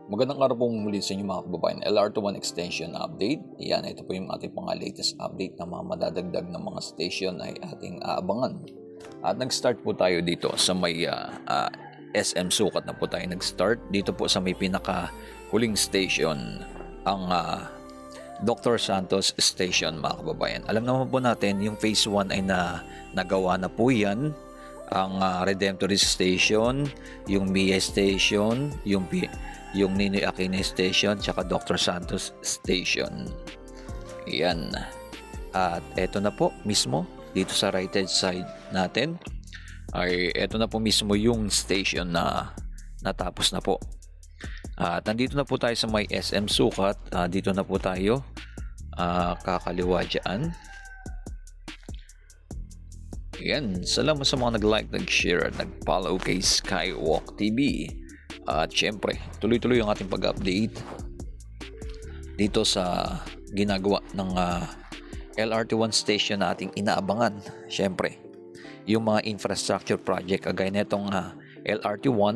Magandang araw po muli sa inyo mga kababayan. LRT1 extension update. Yan, ito po yung ating mga latest update na mga madadagdag na mga station ay ating aabangan. At nag-start po tayo dito sa may SM Sukat na po tayo nag-start. Dito po sa may pinaka-huling station, ang Dr. Santos Station mga kababayan. Alam naman po natin yung phase 1 ay nagawa na po yan. Ang Redemptorist Station, yung Mia Station, yung Ninoy Aquino Station, tsaka Dr. Santos Station. Yan. At eto na po mismo, dito sa right hand side natin, ay eto na po mismo yung station na natapos na po. At nandito na po tayo sa may SM Sukat. Dito na po tayo kakaliwa dyan. Yan. Salamat sa mga nag-like, nag-share, at nag-follow kay Skywalk TV. At syempre, tuloy-tuloy ang ating pag-update dito sa ginagawa ng LRT1 station na ating inaabangan. Syempre, yung mga infrastructure project kagaya nitong LRT1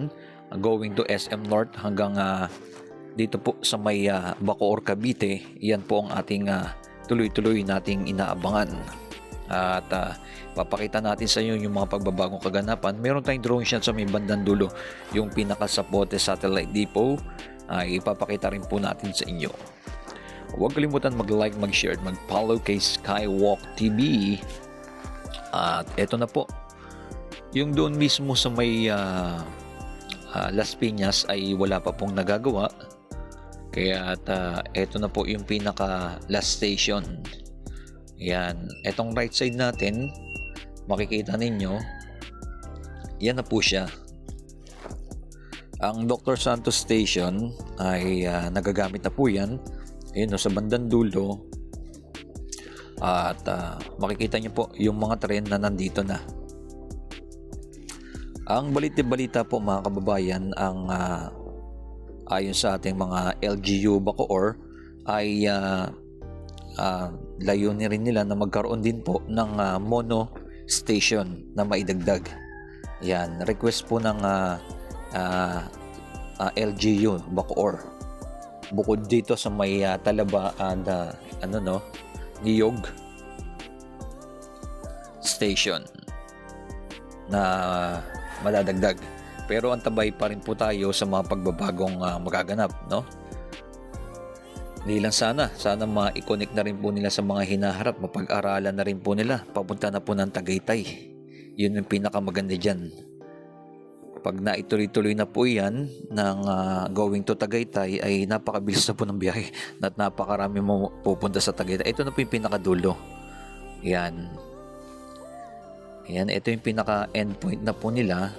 going to SM North hanggang dito po sa may Bacoor, Cavite. Yan po ang ating tuloy-tuloy nating inaabangan. At papakita natin sa inyo yung mga pagbabagong kaganapan. Meron tayong drone shot sa may bandang dulo, yung pinaka Sapote Satellite Depot. Ipapakita rin po natin sa inyo. Huwag kalimutan mag-like, mag-share, mag-follow kay Skywalk TV. At eto na po, yung doon mismo sa may Las Piñas ay wala pa pong nagagawa. Kaya eto na po yung pinaka last station. Yan, etong right side natin, makikita ninyo, yan na po siya. Ang Dr. Santos Station ay nagagamit na po yan. Ayun, sa bandang dulo. At makikita nyo po yung mga tren na nandito na. Ang balita po mga kababayan, ang ayon sa ating mga LGU Bacoor ay layunin rin nila na magkaroon din po ng mono station na maidagdag. Yan, request po ng LGU Bacoor. Bukod dito sa may Talaba and Niyog station na madadagdag. Pero antabay pa rin po tayo sa mga pagbabagong magaganap, no? Hindi lang sana ma-connect na rin po nila sa mga hinaharap, mapag-aralan na rin po nila, papunta na po ng Tagaytay. Yun yung pinakamaganda dyan. Pag naituloy-tuloy na po yan ng going to Tagaytay, ay napakabilis na po ng biyahe at napakarami mo pupunta sa Tagaytay. Ito na po yung pinakadulo. Yan, ito yung pinaka-endpoint na po nila.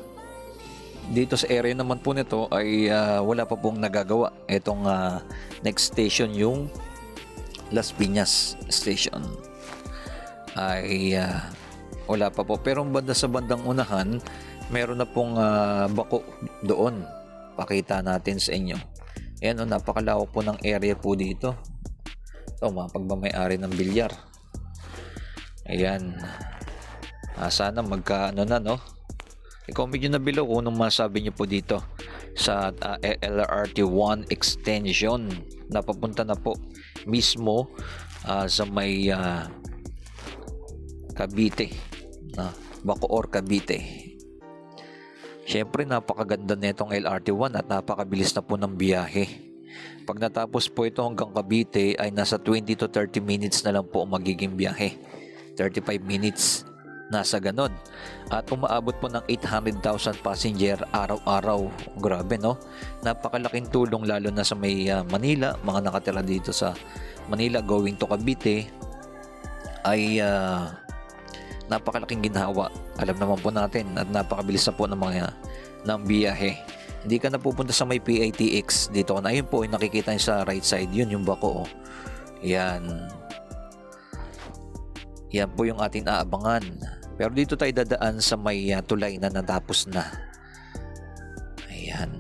Dito sa area naman po nito ay wala pa pong nagagawa. Itong next station, yung Las Piñas Station, ay wala pa po. Pero sa bandang unahan, meron na pong bako doon. Pakita natin sa inyo. Ayan, napakalawak po ng area po dito. Ito, mga pagmamayari ng bilyar. Ayan. Sana magkaano na, no? I-comment nyo na below kung anong masabi nyo po dito sa LRT1 extension na papunta na po mismo sa may Cavite, Bacoor, Cavite. Siyempre, napakaganda nitong LRT1 at napakabilis na po ng biyahe. Pag natapos po ito hanggang Cavite ay nasa 20 to 30 minutes na lang po ang magiging biyahe. 35 minutes. Nasa ganon. At umaabot po ng 800,000 passenger araw-araw. Grabe, no? Napakalaking tulong lalo na sa may Manila. Mga nakatira dito sa Manila going to Cavite ay napakalaking ginhawa. Alam naman po natin at napakabilis na po ng biyahe. Hindi ka na pupunta sa may PITX. Dito ka na. Ayun po, nakikita nyo sa right side. Yun yung Baco. Yan. Yan po yung ating aabangan. Pero dito tayo dadaan sa may tulay na natapos na. Ayan.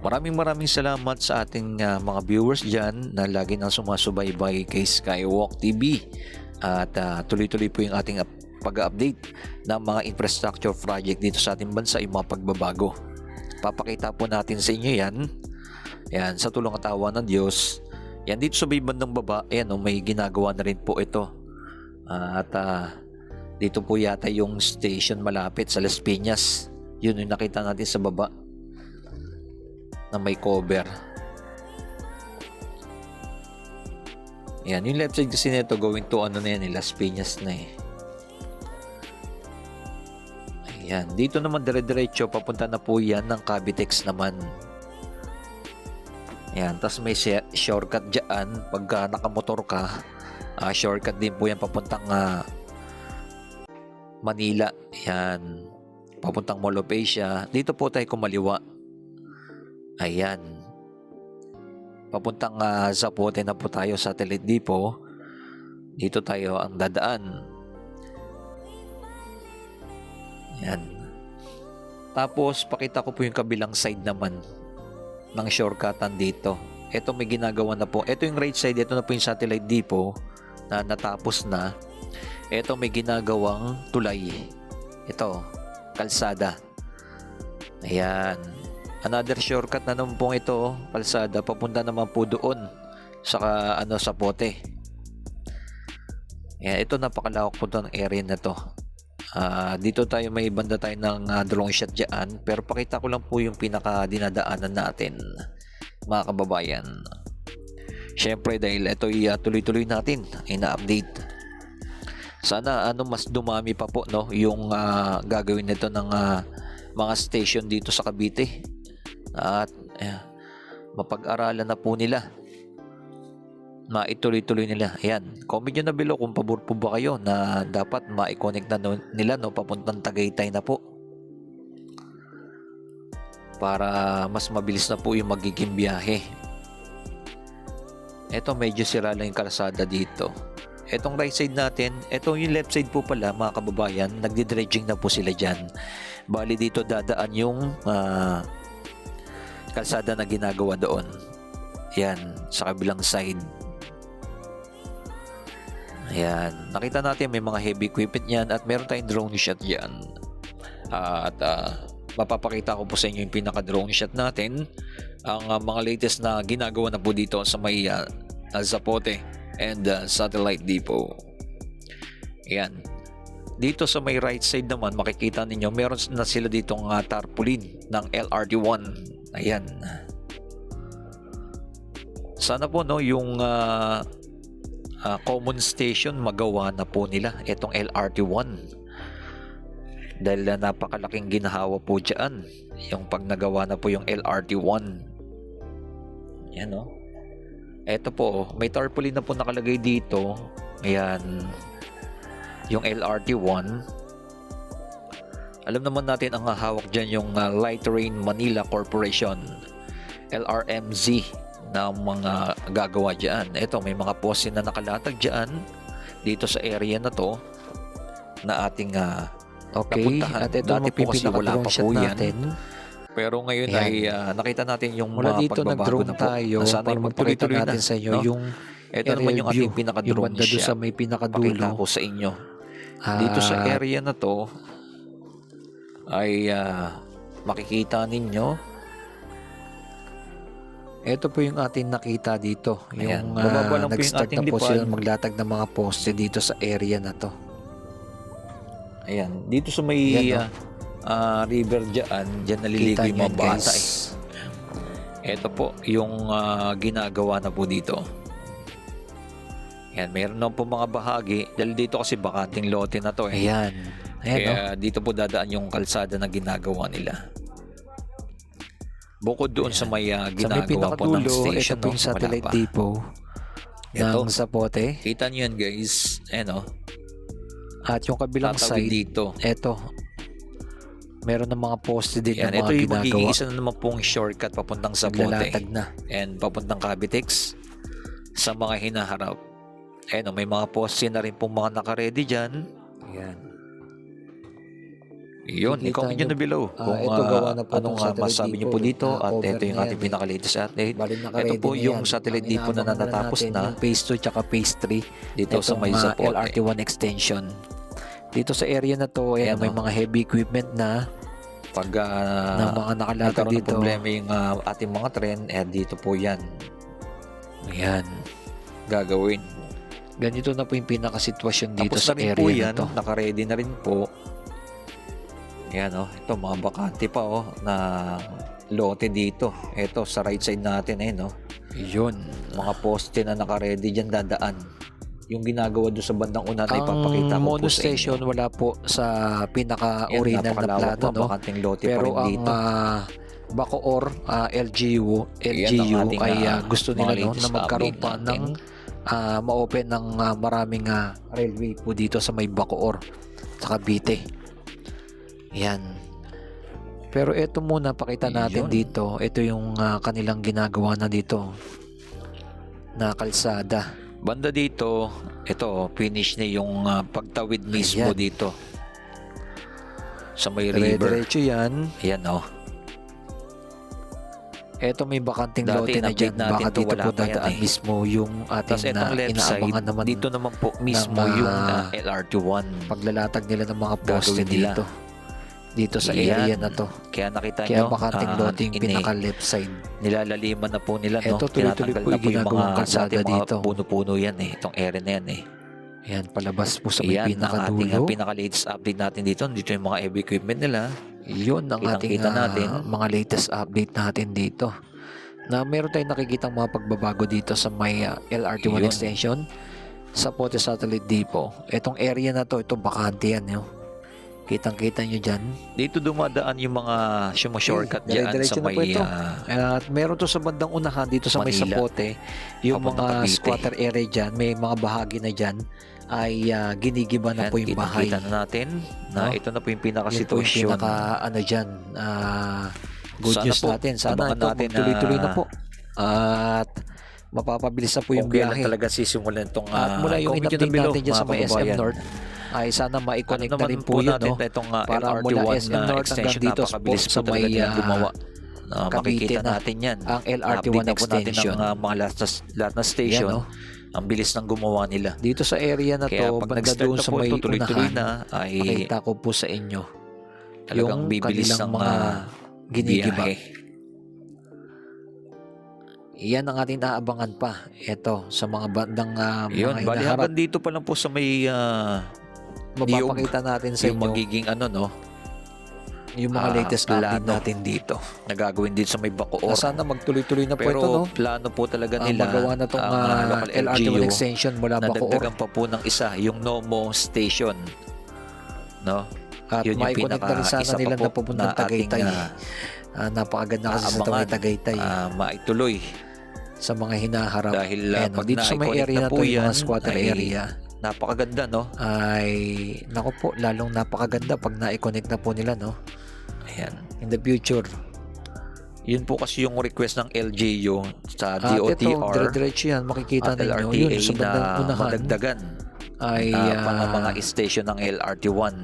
Maraming salamat sa ating mga viewers dyan na lagi nang sumasubaybay kay Skywalk TV. At tuloy-tuloy po yung ating pag-update ng mga infrastructure project dito sa ating bansa, yung mga pagbabago. papakita po natin sa inyo yan. Yan, sa tulong at awa ng Diyos. Yan, dito sa may bandang baba, ayan, may ginagawa na rin po ito. Dito po yata yung station malapit sa Las Piñas. Yun yung nakita natin sa baba na may cover. Yan, yung left side kasi nito going to ano na yan, Las Piñas na eh. Ayan, dito naman dire-diretso papunta na po yan ng Cavitex naman. Ayan, tapos may shortcut dyan pagka nakamotor ka. Shortcut din po yan papuntang Manila. Ayan, papuntang Mall of Asia. Dito po tayo kumaliwa. Ayan, papuntang Zapote na po tayo, Satellite Depot. Dito tayo ang dadaan. Yan. Tapos pakita ko po yung kabilang side naman ng shortcutan dito. Ito may ginagawa na po. Ito yung right side, ito na po yung Satellite Depot na natapos na. Ito may ginagawang tulay. Ito, kalsada. Ayan. Another shortcut na naman po ito, kalsada, papunta naman po doon sa Zapote. Ayan, ito napakalawak po ng area na to. Dito tayo may banda tayo ng drone shot dyan, pero pakita ko lang po yung pinaka dinadaanan natin, mga kababayan. Syempre dahil ito tuloy-tuloy natin ina-update. Sana mas dumami pa po no yung gagawin nito ng mga station dito sa Cavite at mapag-aralan na po nila, maituloy-tuloy nila. Ayan, comment nyo na below kung pabor po ba kayo na dapat ma-connect na nila papuntang Tagaytay na po para mas mabilis na po yung magiging biyahe. Eto medyo sira lang yung kalsada dito. Etong right side natin, eto yung left side po pala mga kababayan, nagdi-dredging na po sila dyan. Bali dito dadaan yung kalsada na ginagawa doon. Yan, sa kabilang side. Ayan, nakita natin may mga heavy equipment yan at meron tayong drone shot yan. Mapapakita ko po sa inyo yung pinaka drone shot natin, ang mga latest na ginagawa na po dito sa may Zapote and Satellite Depot. Ayan, dito sa may right side naman makikita ninyo meron na sila ditong tarpaulin ng LRT1. Ayan, sana po no yung common station magawa na po nila itong LRT1 dahil napakalaking ginhawa po dyan yung pag nagawa na po yung LRT1. Yan o, eto po may tarpaulin na po nakalagay dito. Ayan, yung LRT1. Alam naman natin ang hawak dyan yung Light Rail Manila Corporation, LRMZ, na mga gagawa dyan. Ito may mga poste na nakalatag dyan dito sa area na to na ating napuntahan. At ito dati po kasi wala pa po yan natin. Pero ngayon ay nakita natin yung mula mga dito pagbabago nag-drone na po. tayo Sana para magpakita natin sa inyo yung ito naman yung ating pinaka-drone shot shot. sa may pinakadulo. Pakita ko sa inyo. Dito sa area na to ay makikita ninyo. Ito po yung ating nakita dito. Ayan, Yung bababa lang po yung nag-start ating na po lipad. sila maglatag ng mga poste dito sa area na to. Ayan, dito sa may Yan, river dyan naliligo yung mga bata eh. Ito po yung ginagawa na po dito. Ayan, mayroon na po mga bahagi dahil dito kasi bakanting lote na to eh. Ayan. Kaya dito po dadaan yung kalsada na ginagawa nila. Bukod doon sa may ginagawa po ng station. Ito po yung Satellite Depot ng Zapote. Kita nyo yan guys. Ayan o. At yung kabilang Tatawid side, dito. ito. Meron ng mga poste din Yan, na ito mga yung ginagawa. magiging isa na naman pong shortcut papuntang Zapote. Naglalatag na. And papuntang Cavitex sa mga hinaharap. Ayan o, may mga poste na rin pong mga nakaredy dyan. Ayan. Yun, i-comment nyo na below kung ito gawa na po anong ng Satellite masabi nyo Depot. po dito. At Cover ito yung na ating yan, pinaka-latest update. Bali, Ito naka-ready po na yung yan. Satellite Ang Depot na inaabang natatapos natin na yung phase 2 tsaka phase 3 dito sa may Zapote. LRT1 extension. Dito sa area na to, ayan, Ayan, may mga heavy equipment na pag ng mga nakalatag nagkaroon ng dito. problema yung ating mga tren, dito po yan Ayan. gagawin. Ganito na po yung pinakasitwasyon dito Tapos sa na rin po area yan, na to. naka-ready na rin po. Yan ito mga bakante pa na lote dito. Ito sa right side natin Yun. mga poste na naka-ready dyan dadaan. Yung ginagawa doon sa bandang una na ipapakita Ang ko mono po sa inyo. station wala po sa Yan, pinaka-original na napakalawak plano, pa, no? bakanting lote pa Pero rin ang dito. Bacoor, LGU Yan ang ating, ay gusto mga nila latest na magkaroon update pa natin. ng ma-open ng maraming railway po dito sa may Bacoor sa Cavite. Yan. Pero ito muna pakita natin Yun. dito. Ito yung kanilang ginagawa na dito na kalsada. Banda dito, ito finish na yung pagtawid mismo Ayan. dito sa may river. Dire-diretso yan. Ayan Eto may bakanting Dati, lote na dyan. in-update natin Baka to, dito wala po pa yan dadaan mismo yung Tapos ating itong left side, inaabangan naman dito naman po mismo ng, yung LRT1. paglalatag nila ng mga poste Gagawin nila. dito. Dito sa Yan. area na to. Kaya nakita Kaya nyo, bakanting lote yung pinaka left side. nilalaliman na po nila, no? Eto, tuloy-tuloy Tinatanggal po na yung po yung ginagawang mga kalsada dati mga dito. puno-puno yan itong area na yan Ayan, palabas po sa may Yan ang ating pinakadulo. pinaka-latest update natin dito. Dito yung mga heavy equipment nila. Yun ang ating Kitang-kita natin. mga latest update natin dito. Na meron tayong nakikitang mga pagbabago dito sa may LRT1 Yun. extension sa Pote Satellite Depot. Itong area na to, ito bakante yan. Kitang-kita nyo dyan. Dito dumadaan yung mga shortcut dyan dire-diretso sa na po may ito. At meron to sa bandang unahan dito sa may Manila. Sapote. Yung Papuntang mga Cavite. squatter area dyan, may mga bahagi na dyan ay ginigiba na Yan, po yung bahay. kita na natin na No? ito na po yung Yun po yung pinaka-sitwasyon. pinaka dyan. Good Sana news po, natin. Sana abangan ito natin na- tuloy-tuloy na po. At mapapabilis na po yung Kung kailan biyahe. talaga sisimulan itong At mula yung comment nyo in-update na below, natin dyan sa mga may SM kababayan. North ay sana ma-connect na naman rin po yun, natin no? itong Para mula LRT1 SM na North extension, hanggang dito napakabilis po po sa talaga may, nilang gumawa. Cavite Makikita na natin yan. ang LRT1 Na-update na po natin extension. ang mga lahat na station. Yan, no? Ang bilis ng gumawa nila. Dito sa area na Kaya to, pag banda nag-start doon na sa po may ito, tuloy-tuloy unahan, na ay makita ko po sa inyo talagang yung bibilis kanilang ng mga ginigiba. biyahe. Yan ang ating naabangan pa. Ito, sa mga bandang Yun, mga bali hinaharap. hanggang dito pa lang po sa may Mapapakita natin sa yung inyo magiging yung mga latest update plano natin dito. nagagawin din sa may Bacoor. Sana magtuloy-tuloy na po Pero ito, no? plano po talaga Ang nila magawa na itong ang local LRT1 LGU extension mula Bacoor. nadagdagan pa po ng isa, yung Nomo Station. No? At Yun yung mai-connect na rin sana isa pa nila po na papuntang na ating, Tagaytay. Napakaganda kasi sa aabangan. Tagaytay Maituloy. sa mga hinaharap. Dahil Ayan, pag dito sa may na-connect area na po to, yung yan, mga squatter ay area, napakaganda, no? ay nako po, lalong napakaganda pag na-connect na po nila, no? Ayan. In the future. Yun po kasi yung request ng LGU sa At ito, DOTR dire-diretso yan, makikita at ninyo LRTA yun sa na bandang unahan madagdagan ay mga station ng LRT1.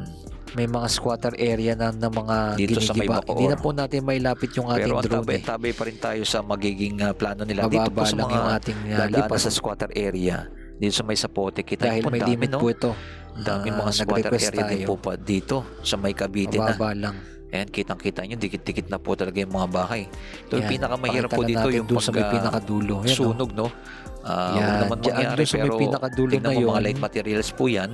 may mga squatter area na mga Dito sa may ginigiba. Bacoor. Hindi na po natin may lapit yung ating Pero ang drone. tabay-tabay pa rin tayo sa magiging plano nila. Dito po Mababa sa lang mga yung ating dadaanan lipas. sa squatter area. Dito sa may Sapote, kita Dahil po, may dami, limit no? po ito. Ang daming mga squatter nag-request area din tayo. po pa dito sa may Cavite na. Mababa lang. Ayan, kitang-kita nyo, dikit-dikit na po talaga yung mga bahay. Ito yung Yan, pinakamahirap pakita po na dito natin yung dun sa may pinakadulo. Yan, sunog, no? Yan, Huwag naman dyan mangyari, dun sa may pero pinakadulo tingnan na mo mga yun. light materials po yan.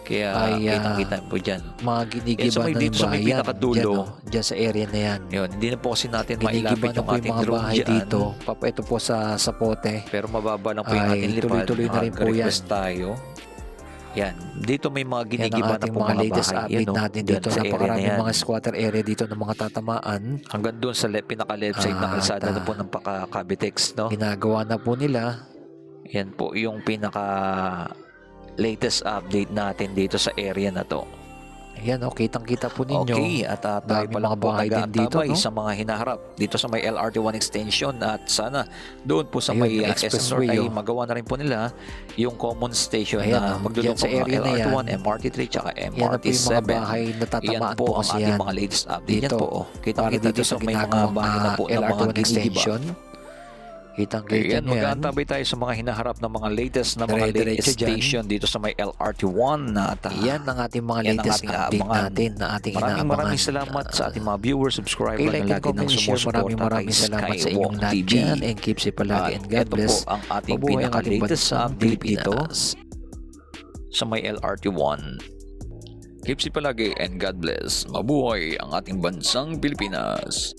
Kaya Ay, kitang-kita po dyan. Mga Yan, ginigiba sa may na dito yung sa may bahay yan. pinakadulo. Dyan, dyan sa area na yan. Yun, hindi na po kasi natin Ginigiba mailapit na yung po yung ating mga drone bahay dyan. dito. Ito po sa Sapote. Pero mababa lang po yung Ay, ating lipad. tuloy-tuloy na rin po Request tayo. Yan. Dito may mga Yan ang ginigiba na ating po mga mga latest bahay. update Yan, natin dyan dito. sa area na Napakaraming yan. mga squatter area dito ng mga tatamaan. Hanggang doon sa pinaka-left side na kalsada na At, po ng Cavitex, no? Ginagawa na po nila. Yan po yung pinaka latest update natin dito sa area na to. Ayan, kitang-kita po ninyo. Okay, at tayo Daming pa lang mga po bahay din dito, nag-aantabay no? sa mga hinaharap dito sa may LRT1 extension at sana doon po sa Ayun, may yung SM North expressway, ay oh. magawa na rin po nila yung common station Ayan, na magdudugtong dyan sa area na yan. LRT1, MRT3 tsaka Yan na po yung mga MRT7. bahay na Yan tatamaan po po ang kasi ating yan. mga latest update. Yan Dito, po. para Kita-kita dito dito sa may mga ginagawang bahay na po ng mga LRT1 ginigiba. extension. Kitang-kita Ayan, nyo yan. mag-aantabay tayo sa mga hinaharap na mga latest na mga Dire-diretso latest dyan. station dito sa may LRT1 na Yan ang ating mga yan ang latest ating update aabangan. natin na ating inaabangan. Maraming salamat sa ating mga viewers, subscriber like na and lagi nang comment, share. sumusuporta Maraming kay salamat sa inyong Skywalk lahat TV. dyan. And keep safe palagi and God Ito po bless. ang ating Mabuhay ang ating pinaka-latest bansang update dito Pilipinas. sa may LRT1. Keep safe palagi and God bless. Mabuhay ang ating bansang Pilipinas.